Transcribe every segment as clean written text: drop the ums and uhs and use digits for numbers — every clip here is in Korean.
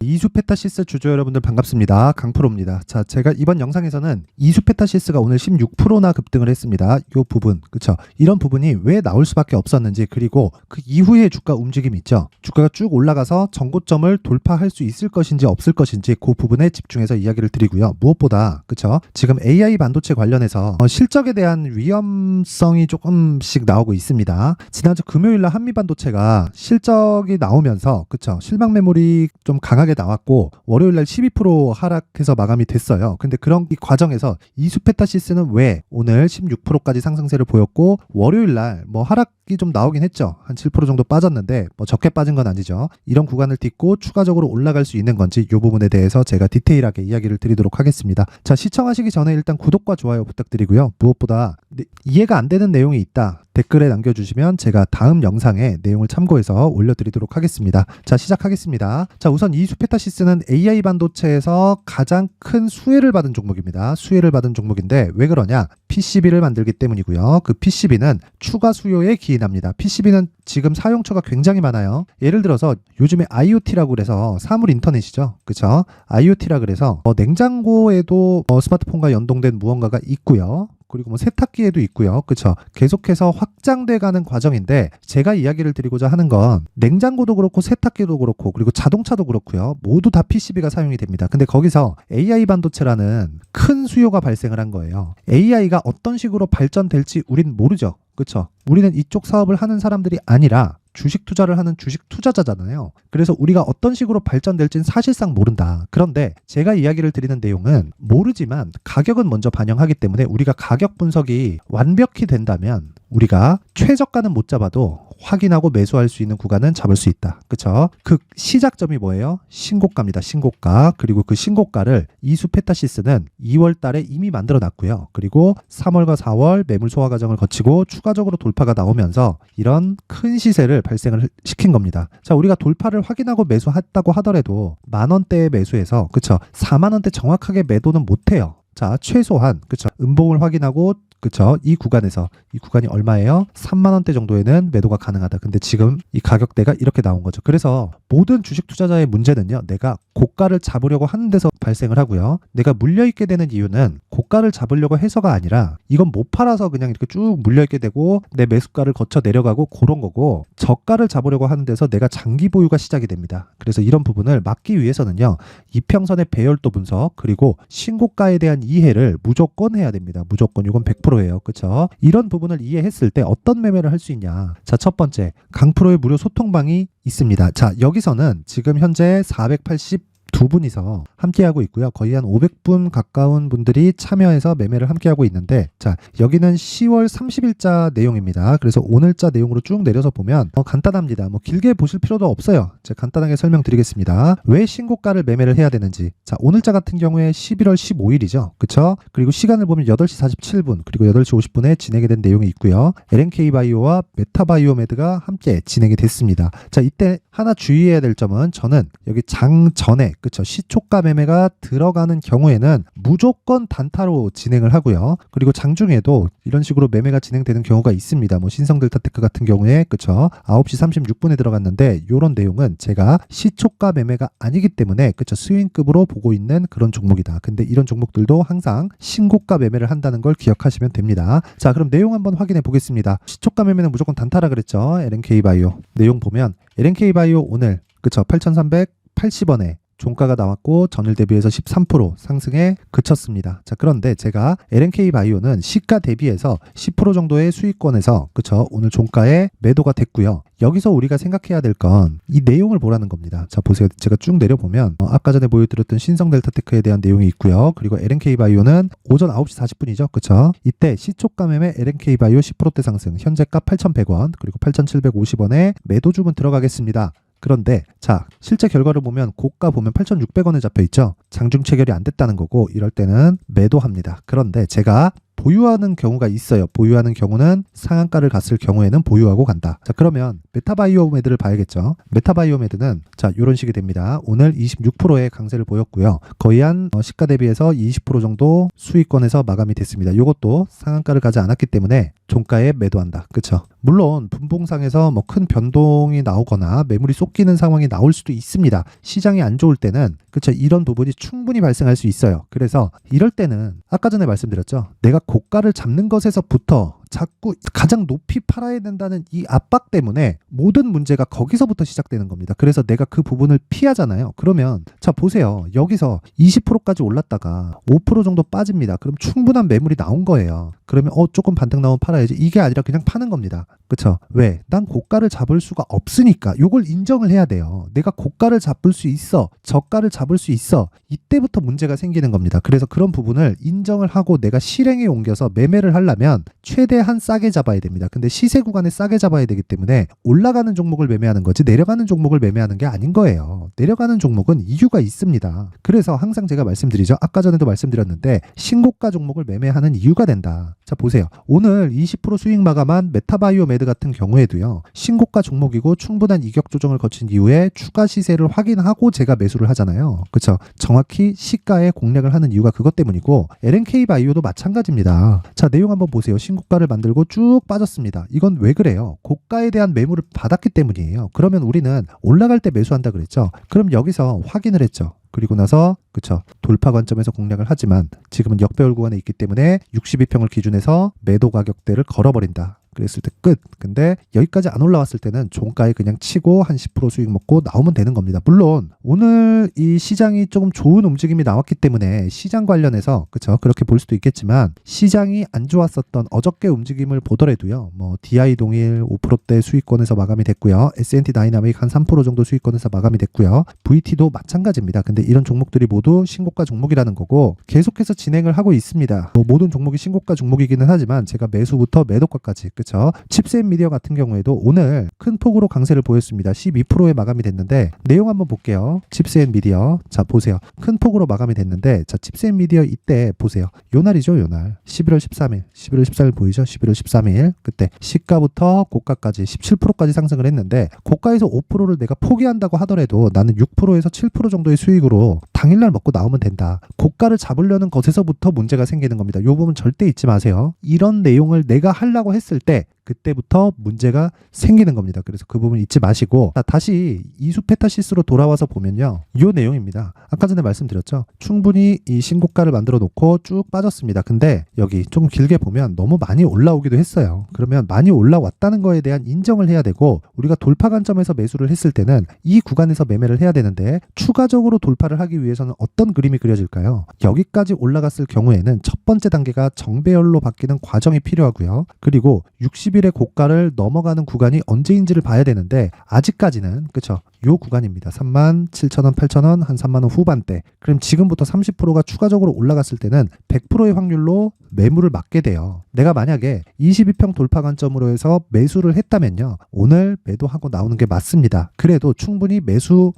이수페타시스 주주 여러분들 반갑습니다. 강프로입니다. 자, 제가 이번 영상에서는 이수페타시스가 오늘 16%나 급등을 했습니다. 이 부분, 그쵸? 이런 부분이 왜 나올 수밖에 없었는지, 그리고 그 이후의 주가 움직임 있죠? 주가가 쭉 올라가서 전고점을 돌파할 수 있을 것인지 없을 것인지 그 부분에 집중해서 이야기를 드리고요. 무엇보다, 그쵸? 지금 AI 반도체 관련해서 실적에 대한 위험성이 조금씩 나오고 있습니다. 지난주 금요일날 한미반도체가 실적이 나오면서, 그쵸? 실방 매물이 좀 강하게 나왔고 월요일날 12% 하락해서 마감이 됐어요. 근데 그런 이 과정에서 이수페타시스는 왜 오늘 16%까지 상승세를 보였고 월요일날 뭐 하락이 좀 나오긴 했죠. 한 7% 정도 빠졌는데 뭐 적게 빠진 건 아니죠. 이런 구간을 딛고 추가적으로 올라갈 수 있는 건지 이 부분에 대해서 제가 디테일하게 이야기를 드리도록 하겠습니다. 자, 시청하시기 전에 일단 구독과 좋아요 부탁드리고요. 무엇보다 이해가 안 되는 내용이 있다, 댓글에 남겨주시면 제가 다음 영상에 내용을 참고해서 올려드리도록 하겠습니다. 자, 시작하겠습니다. 자, 우선 이수페타시스는 AI 반도체에서 가장 큰 수혜를 받은 종목입니다. 수혜를 받은 종목인데 왜 그러냐? PCB를 만들기 때문이고요. 그 PCB는 추가 수요에 기인합니다. PCB는 지금 사용처가 굉장히 많아요. 예를 들어서 요즘에 IoT라고 그래서 사물 인터넷이죠. 그쵸? IoT라 그래서 냉장고에도 스마트폰과 연동된 무언가가 있고요. 그리고 뭐 세탁기에도 있고요. 그쵸? 계속해서 확장돼 가는 과정인데 제가 이야기를 드리고자 하는 건 냉장고도 그렇고 세탁기도 그렇고 그리고 자동차도 그렇고요. 모두 다 PCB가 사용이 됩니다. 근데 거기서 AI 반도체라는 큰 수요가 발생을 한 거예요. AI가 어떤 식으로 발전될지 우린 모르죠. 그쵸? 우리는 이쪽 사업을 하는 사람들이 아니라 주식 투자를 하는 주식 투자자잖아요. 그래서 우리가 어떤 식으로 발전될지는 사실상 모른다. 그런데 제가 이야기를 드리는 내용은 모르지만 가격은 먼저 반영하기 때문에 우리가 가격 분석이 완벽히 된다면 우리가 최저가는 못 잡아도 확인하고 매수할 수 있는 구간은 잡을 수 있다. 그쵸? 그 시작점이 뭐예요? 신고가입니다. 신고가. 그리고 그 신고가를 이수페타시스는 2월 달에 이미 만들어 놨고요. 그리고 3월과 4월 매물 소화 과정을 거치고 추가적으로 돌파가 나오면서 이런 큰 시세를 발생을 시킨 겁니다. 자, 우리가 돌파를 확인하고 매수했다고 하더라도 만원대에 매수해서, 그쵸? 4만원대 정확하게 매도는 못해요. 자, 최소한, 그쵸? 음봉을 확인하고, 그쵸? 이 구간이 얼마예요? 3만원대 정도에는 매도가 가능하다. 근데 지금 이 가격대가 이렇게 나온 거죠. 그래서 모든 주식 투자자의 문제는요, 내가 고가를 잡으려고 하는 데서 발생을 하고요. 내가 물려있게 되는 이유는 고가를 잡으려고 해서가 아니라 이건 못 팔아서 그냥 이렇게 쭉 물려있게 되고 내 매수가를 거쳐 내려가고 그런 거고, 저가를 잡으려고 하는 데서 내가 장기 보유가 시작이 됩니다. 그래서 이런 부분을 막기 위해서는요, 이평선의 배열도 분석 그리고 신고가에 대한 이해를 무조건 해야 됩니다. 무조건. 이건 100%예요. 그쵸? 이런 부분을 이해했을 때 어떤 매매를 할 수 있냐? 자, 첫 번째, 강프로의 무료 소통방이 있습니다. 자, 여기서는 지금 현재 482분이서 함께하고 있고요. 거의 한 500분 가까운 분들이 참여해서 매매를 함께하고 있는데, 자, 여기는 10월 30일자 내용입니다. 그래서 오늘자 내용으로 쭉 내려서 보면 간단합니다. 뭐 길게 보실 필요도 없어요. 제가 간단하게 설명드리겠습니다. 왜 신고가를 매매를 해야 되는지. 자, 오늘자 같은 경우에 11월 15일이죠. 그쵸? 그리고 시간을 보면 8시 47분 그리고 8시 50분에 진행이 된 내용이 있고요. LNK바이오와 메타바이오메드가 함께 진행이 됐습니다. 자, 이때 하나 주의해야 될 점은, 저는 여기 장 전에, 그쵸? 시초가 매매가 들어가는 경우에는 무조건 단타로 진행을 하고요. 그리고 장중에도 이런 식으로 매매가 진행되는 경우가 있습니다. 뭐 신성델타테크 같은 경우에, 그쵸? 9시 36분에 들어갔는데 이런 내용은 제가 시초가 매매가 아니기 때문에, 그쵸? 스윙급으로 보고 있는 그런 종목이다. 근데 이런 종목들도 항상 신고가 매매를 한다는 걸 기억하시면 됩니다. 자, 그럼 내용 한번 확인해 보겠습니다. 시초가 매매는 무조건 단타라 그랬죠? LNK바이오 내용 보면 LNK바이오 오늘, 그쵸? 8,380원에 종가가 나왔고 전일 대비해서 13% 상승에 그쳤습니다. 자, 그런데 제가 LNK바이오는 시가 대비해서 10% 정도의 수익권에서, 그쵸? 오늘 종가에 매도가 됐고요. 여기서 우리가 생각해야 될 건 이 내용을 보라는 겁니다. 자, 보세요. 제가 쭉 내려보면 아까 전에 보여드렸던 신성델타테크에 대한 내용이 있고요. 그리고 LNK바이오는 오전 9시 40분이죠. 그쵸? 이때 시초가 매매 LNK바이오 10%대 상승, 현재가 8,100원 그리고 8,750원에 매도 주문 들어가겠습니다. 그런데 자, 실제 결과를 보면 고가 보면 8,600원에 잡혀 있죠. 장중 체결이 안 됐다는 거고, 이럴 때는 매도합니다. 그런데 제가 보유하는 경우가 있어요. 보유하는 경우는 상한가를 갔을 경우에는 보유하고 간다. 자, 그러면 메타바이오메드를 봐야겠죠. 메타바이오메드는 자, 이런 식이 됩니다. 오늘 26%의 강세를 보였고요. 거의 한 시가 대비해서 20% 정도 수익권에서 마감이 됐습니다. 이것도 상한가를 가지 않았기 때문에 종가에 매도한다. 그쵸? 물론 분봉상에서 뭐 큰 변동이 나오거나 매물이 쏟기는 상황이 나올 수도 있습니다. 시장이 안 좋을 때는 그쵸? 이런 부분이 충분히 발생할 수 있어요. 그래서 이럴 때는 아까 전에 말씀드렸죠. 내가 고가를 잡는 것에서부터 자꾸 가장 높이 팔아야 된다는 이 압박 때문에 모든 문제가 거기서부터 시작되는 겁니다. 그래서 내가 그 부분을 피하잖아요. 그러면 자 보세요. 여기서 20%까지 올랐다가 5% 정도 빠집니다. 그럼 충분한 매물이 나온 거예요. 그러면 조금 반등 나오면 팔아야지. 이게 아니라 그냥 파는 겁니다. 그쵸? 왜? 난 고가를 잡을 수가 없으니까. 요걸 인정을 해야 돼요. 내가 고가를 잡을 수 있어. 저가를 잡을 수 있어. 이때부터 문제가 생기는 겁니다. 그래서 그런 부분을 인정을 하고 내가 실행에 옮겨서 매매를 하려면 최대한 싸게 잡아야 됩니다. 근데 시세 구간에 싸게 잡아야 되기 때문에 올라가는 종목을 매매하는 거지 내려가는 종목을 매매하는 게 아닌 거예요. 내려가는 종목은 이유가 있습니다. 그래서 항상 제가 말씀드리죠. 아까 전에도 말씀드렸는데 신고가 종목을 매매하는 이유가 된다. 자 보세요. 오늘 20% 수익 마감한 메타바이오 매드 같은 경우에도요. 신고가 종목이고 충분한 이격 조정을 거친 이후에 추가 시세를 확인하고 제가 매수를 하잖아요. 그렇죠? 정확히 시가에 공략을 하는 이유가 그것 때문이고 LNK 바이오도 마찬가지입니다. 자 내용 한번 보세요. 신고가를 만들고 쭉 빠졌습니다. 이건 왜 그래요? 고가에 대한 매물을 받았기 때문이에요. 그러면 우리는 올라갈 때 매수한다 그랬죠. 그럼 여기서 확인을 했죠. 그리고 나서 그쵸 돌파 관점에서 공략을 하지만 지금은 역배열 구간에 있기 때문에 62평을 기준해서 매도 가격대를 걸어버린다. 그랬을 때 끝. 근데 여기까지 안 올라왔을 때는 종가에 그냥 치고 한 10% 수익 먹고 나오면 되는 겁니다. 물론 오늘 이 시장이 조금 좋은 움직임이 나왔기 때문에 시장 관련해서 그쵸 그렇게 볼 수도 있겠지만 시장이 안 좋았었던 어저께 움직임을 보더라도요. 뭐 DI 동일 5%대 수익권에서 마감이 됐고요. S&T 다이나믹 한 3% 정도 수익권에서 마감이 됐고요. VT도 마찬가지입니다. 근데 이런 종목들이 모두 신고가 종목이라는 거고 계속해서 진행을 하고 있습니다. 뭐 모든 종목이 신고가 종목이기는 하지만 제가 매수부터 매도가까지 그쵸? 칩셋미디어 같은 경우에도 오늘 큰 폭으로 강세를 보였습니다. 12%에 마감이 됐는데 내용 한번 볼게요. 칩셋미디어 자 보세요. 큰 폭으로 마감이 됐는데 자 칩셋미디어 이때 보세요. 요 날이죠. 요 날 11월 13일 11월 14일 보이죠? 11월 13일 그때 시가부터 고가까지 17%까지 상승을 했는데 고가에서 5%를 내가 포기한다고 하더라도 나는 6%에서 7% 정도의 수익으로 당일날 먹고 나오면 된다. 고가를 잡으려는 것에서부터 문제가 생기는 겁니다. 요 부분 절대 잊지 마세요. 이런 내용을 내가 하려고 했을 때 그때부터 문제가 생기는 겁니다. 그래서 그 부분 잊지 마시고 다시 이수페타시스로 돌아와서 보면요. 이 내용입니다. 아까 전에 말씀드렸죠. 충분히 이 신고가를 만들어 놓고 쭉 빠졌습니다. 근데 여기 좀 길게 보면 너무 많이 올라오기도 했어요. 그러면 많이 올라왔다는 거에 대한 인정을 해야 되고 우리가 돌파 관점에서 매수를 했을 때는 이 구간에서 매매를 해야 되는데 추가적으로 돌파를 하기 위해서는 어떤 그림이 그려질까요? 여기까지 올라갔을 경우에는 첫 번째 단계가 정배열로 바뀌는 과정이 필요하고요. 그리고 60일의 고가를 넘어가는 구간이 언제인지를 봐야 되는데 아직까지는 그쵸 요 구간입니다. 37,000원, 8,000원, 한 3만원 후반대. 그럼 지금부터 30%가 추가적으로 올라갔을 때는 100%의 확률로 매물을 맞게 돼요. 내가 만약에 22평 돌파 관점으로 해서 매수를 했다면요. 오늘 매도하고 나오는 게 맞습니다. 그래도 충분히 매수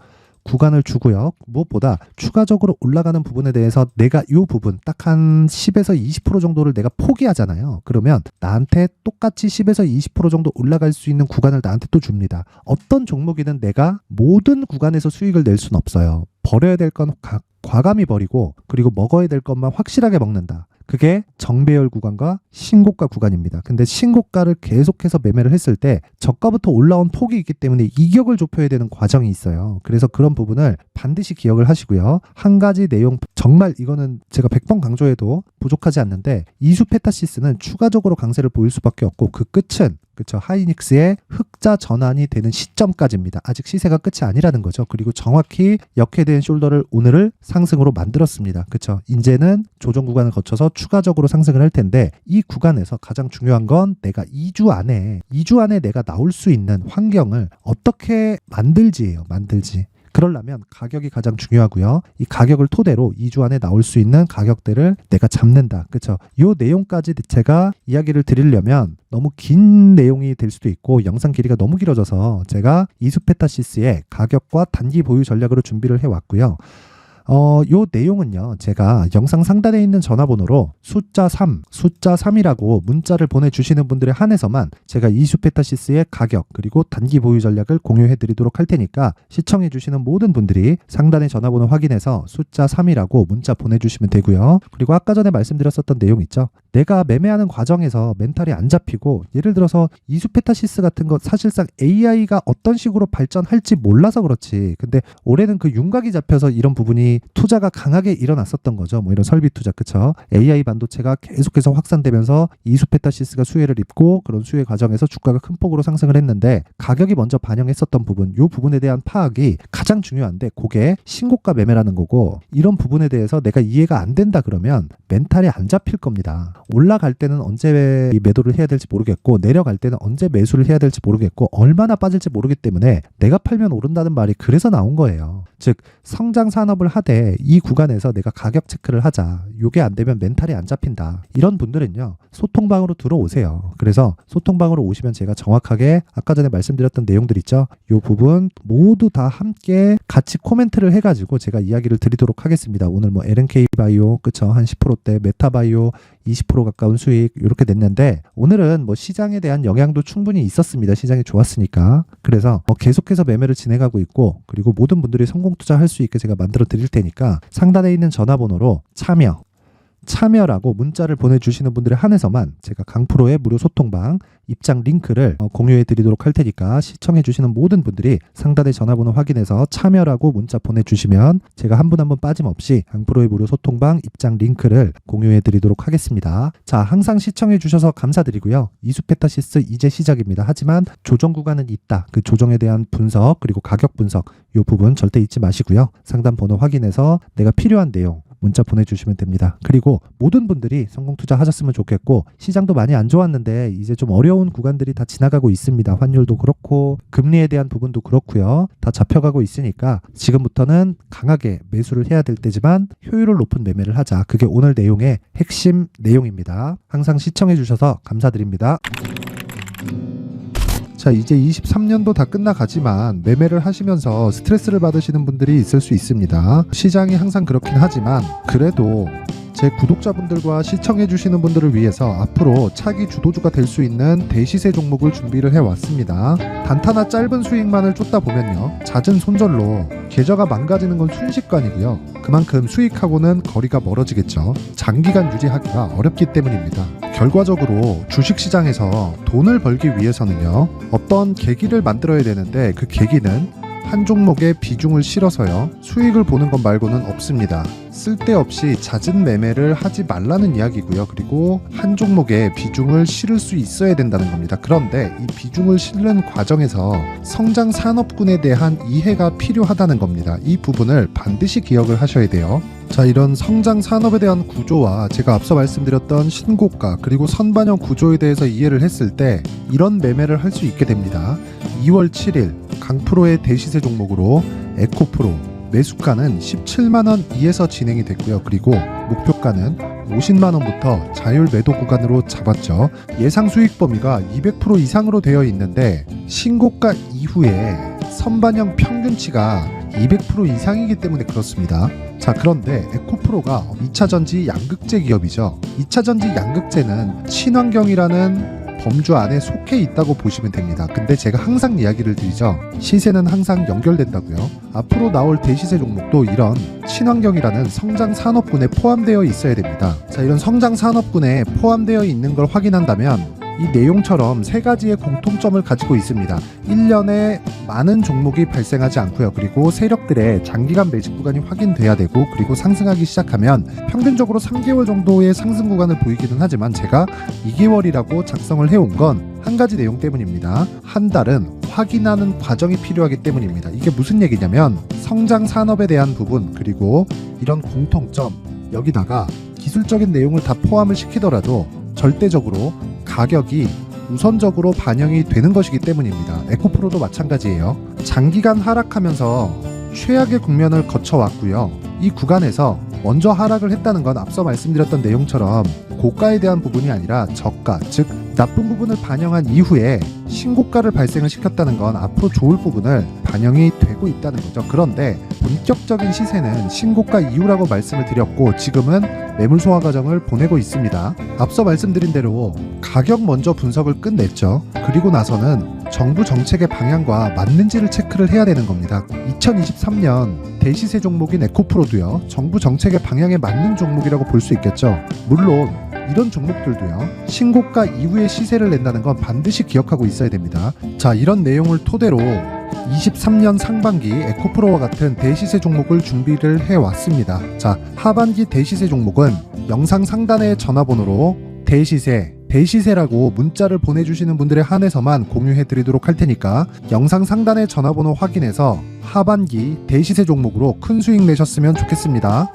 구간을 주고요. 무엇보다 추가적으로 올라가는 부분에 대해서 내가 이 부분 딱 한 10에서 20% 정도를 내가 포기하잖아요. 그러면 나한테 똑같이 10에서 20% 정도 올라갈 수 있는 구간을 나한테 또 줍니다. 어떤 종목이든 내가 모든 구간에서 수익을 낼 수는 없어요. 버려야 될 건 과감히 버리고 그리고 먹어야 될 것만 확실하게 먹는다. 그게 정배열 구간과 신고가 구간입니다. 근데 신고가를 계속해서 매매를 했을 때 저가부터 올라온 폭이 있기 때문에 이격을 좁혀야 되는 과정이 있어요. 그래서 그런 부분을 반드시 기억을 하시고요. 한 가지 내용 정말 이거는 제가 100번 강조해도 부족하지 않는데 이수페타시스는 추가적으로 강세를 보일 수밖에 없고 그 끝은 그쵸 하이닉스의 흑자 전환이 되는 시점까지입니다. 아직 시세가 끝이 아니라는 거죠. 그리고 정확히 역회된 숄더를 오늘을 상승으로 만들었습니다. 그쵸 이제는 조정 구간을 거쳐서 추가적으로 상승을 할 텐데 이 구간에서 가장 중요한 건 내가 2주 안에 내가 나올 수 있는 환경을 어떻게 만들지예요. 만들지. 그러려면 가격이 가장 중요하고요. 이 가격을 토대로 2주 안에 나올 수 있는 가격대를 내가 잡는다. 그렇죠? 이 내용까지 제가 이야기를 드리려면 너무 긴 내용이 될 수도 있고 영상 길이가 너무 길어져서 제가 이수페타시스의 가격과 단기 보유 전략으로 준비를 해왔고요. 요 내용은요, 제가 영상 상단에 있는 전화번호로 숫자 3이라고 문자를 보내주시는 분들에 한해서만 제가 이수페타시스의 가격 그리고 단기 보유 전략을 공유해드리도록 할 테니까 시청해주시는 모든 분들이 상단의 전화번호 확인해서 숫자 3이라고 문자 보내주시면 되고요. 그리고 아까 전에 말씀드렸었던 내용 있죠. 내가 매매하는 과정에서 멘탈이 안 잡히고, 예를 들어서 이수페타시스 같은 거 사실상 AI가 어떤 식으로 발전할지 몰라서 그렇지, 근데 올해는 그 윤곽이 잡혀서 이런 부분이 투자가 강하게 일어났었던 거죠. 뭐 이런 설비 투자, 그쵸? AI 반도체가 계속해서 확산되면서 이수페타시스가 수혜를 입고, 그런 수혜 과정에서 주가가 큰 폭으로 상승을 했는데 가격이 먼저 반영했었던 부분, 이 부분에 대한 파악이 가장 중요한데, 그게 신고가 매매라는 거고, 이런 부분에 대해서 내가 이해가 안 된다 그러면 멘탈이 안 잡힐 겁니다. 올라갈 때는 언제 매도를 해야 될지 모르겠고, 내려갈 때는 언제 매수를 해야 될지 모르겠고, 얼마나 빠질지 모르기 때문에 내가 팔면 오른다는 말이 그래서 나온 거예요. 즉, 성장 산업을 하되 이 구간에서 내가 가격 체크를 하자, 요게 안 되면 멘탈이 안 잡힌다, 이런 분들은요, 소통방으로 들어오세요. 그래서 소통방으로 오시면 제가 정확하게 아까 전에 말씀드렸던 내용들 있죠, 요 부분 모두 다 함께 같이 코멘트를 해가지고 제가 이야기를 드리도록 하겠습니다. 오늘 뭐 LNK 바이오, 그쵸, 한 10%대, 메타바이오 20% 가까운 수익 이렇게 냈는데, 오늘은 뭐 시장에 대한 영향도 충분히 있었습니다. 시장이 좋았으니까. 그래서 계속해서 매매를 진행하고 있고, 그리고 모든 분들이 성공 투자할 수 있게 제가 만들어 드릴 테니까 상단에 있는 전화번호로 참여라고 문자를 보내주시는 분들에 한해서만 제가 강프로의 무료 소통방 입장 링크를 공유해 드리도록 할 테니까, 시청해 주시는 모든 분들이 상단의 전화번호 확인해서 참여라고 문자 보내주시면 제가 한 분 한 분 빠짐없이 강프로의 무료 소통방 입장 링크를 공유해 드리도록 하겠습니다. 자, 항상 시청해 주셔서 감사드리고요. 이수페타시스 이제 시작입니다. 하지만 조정 구간은 있다. 그 조정에 대한 분석 그리고 가격 분석, 이 부분 절대 잊지 마시고요. 상단 번호 확인해서 내가 필요한 내용 문자 보내주시면 됩니다. 그리고 모든 분들이 성공 투자하셨으면 좋겠고, 시장도 많이 안 좋았는데 이제 좀 어려운 구간들이 다 지나가고 있습니다. 환율도 그렇고 금리에 대한 부분도 그렇고요. 다 잡혀가고 있으니까 지금부터는 강하게 매수를 해야 될 때지만 효율을 높은 매매를 하자. 그게 오늘 내용의 핵심 내용입니다. 항상 시청해 주셔서 감사드립니다. 자, 이제 23년도 다 끝나가지만 매매를 하시면서 스트레스를 받으시는 분들이 있을 수 있습니다. 시장이 항상 그렇긴 하지만 그래도 제 구독자분들과 시청해주시는 분들을 위해서 앞으로 차기 주도주가 될 수 있는 대시세 종목을 준비를 해왔습니다. 단타나 짧은 수익만을 쫓다 보면요, 잦은 손절로 계좌가 망가지는 건 순식간이고요. 그만큼 수익하고는 거리가 멀어지겠죠. 장기간 유지하기가 어렵기 때문입니다. 결과적으로 주식시장에서 돈을 벌기 위해서는요, 어떤 계기를 만들어야 되는데, 그 계기는 한 종목에 비중을 실어서요, 수익을 보는 것 말고는 없습니다. 쓸데없이 잦은 매매를 하지 말라는 이야기고요. 그리고 한 종목에 비중을 실을 수 있어야 된다는 겁니다. 그런데 이 비중을 실는 과정에서 성장 산업군에 대한 이해가 필요하다는 겁니다. 이 부분을 반드시 기억을 하셔야 돼요. 자, 이런 성장 산업에 대한 구조와 제가 앞서 말씀드렸던 신고가 그리고 선반영 구조에 대해서 이해를 했을 때 이런 매매를 할 수 있게 됩니다. 2월 7일 강프로의 대시세 종목으로 에코프로 매수가는 17만원 이에서 진행이 됐고요. 그리고 목표가는 50만원부터 자율 매도 구간으로 잡았죠. 예상 수익 범위가 200% 이상으로 되어 있는데 신고가 이후에 선반영 평균치가 200% 이상이기 때문에 그렇습니다. 자, 그런데 에코프로가 2차전지 양극재 기업이죠. 2차전지 양극재는 친환경이라는 범주 안에 속해 있다고 보시면 됩니다. 근데 제가 항상 이야기를 드리죠. 시세는 항상 연결된다고요. 앞으로 나올 대시세 종목도 이런 친환경이라는 성장 산업군에 포함되어 있어야 됩니다. 자, 이런 성장 산업군에 포함되어 있는 걸 확인한다면 이 내용처럼 세 가지의 공통점을 가지고 있습니다. 1년에 많은 종목이 발생하지 않고요. 그리고 세력들의 장기간 매집 구간이 확인돼야 되고, 그리고 상승하기 시작하면 평균적으로 3개월 정도의 상승 구간을 보이기는 하지만 제가 2개월이라고 작성을 해온 건 한 가지 내용 때문입니다. 한 달은 확인하는 과정이 필요하기 때문입니다. 이게 무슨 얘기냐면 성장 산업에 대한 부분 그리고 이런 공통점, 여기다가 기술적인 내용을 다 포함을 시키더라도 절대적으로 가격이 우선적으로 반영이 되는 것이기 때문입니다. 에코프로도 마찬가지예요. 장기간 하락하면서 최악의 국면을 거쳐왔고요. 이 구간에서 먼저 하락을 했다는 건 앞서 말씀드렸던 내용처럼 고가에 대한 부분이 아니라 저가, 즉 나쁜 부분을 반영한 이후에 신고가를 발생을 시켰다는 건 앞으로 좋을 부분을 반영이 되고 있다는 거죠. 그런데 본격적인 시세는 신고가 이후라고 말씀을 드렸고 지금은 매물 소화 과정을 보내고 있습니다. 앞서 말씀드린 대로 가격 먼저 분석을 끝냈죠. 그리고 나서는 정부 정책의 방향과 맞는지를 체크를 해야 되는 겁니다. 2023년 대시세 종목인 에코프로도요, 정부 정책의 방향에 맞는 종목이라고 볼 수 있겠죠. 물론 이런 종목들도요, 신고가 이후에 시세를 낸다는 건 반드시 기억하고 있어야 됩니다. 자, 이런 내용을 토대로 23년 상반기 에코프로와 같은 대시세 종목을 준비를 해왔습니다. 자, 하반기 대시세 종목은 영상 상단의 전화번호로 대시세라고 문자를 보내주시는 분들에 한해서만 공유해드리도록 할 테니까 영상 상단의 전화번호 확인해서 하반기 대시세 종목으로 큰 수익 내셨으면 좋겠습니다.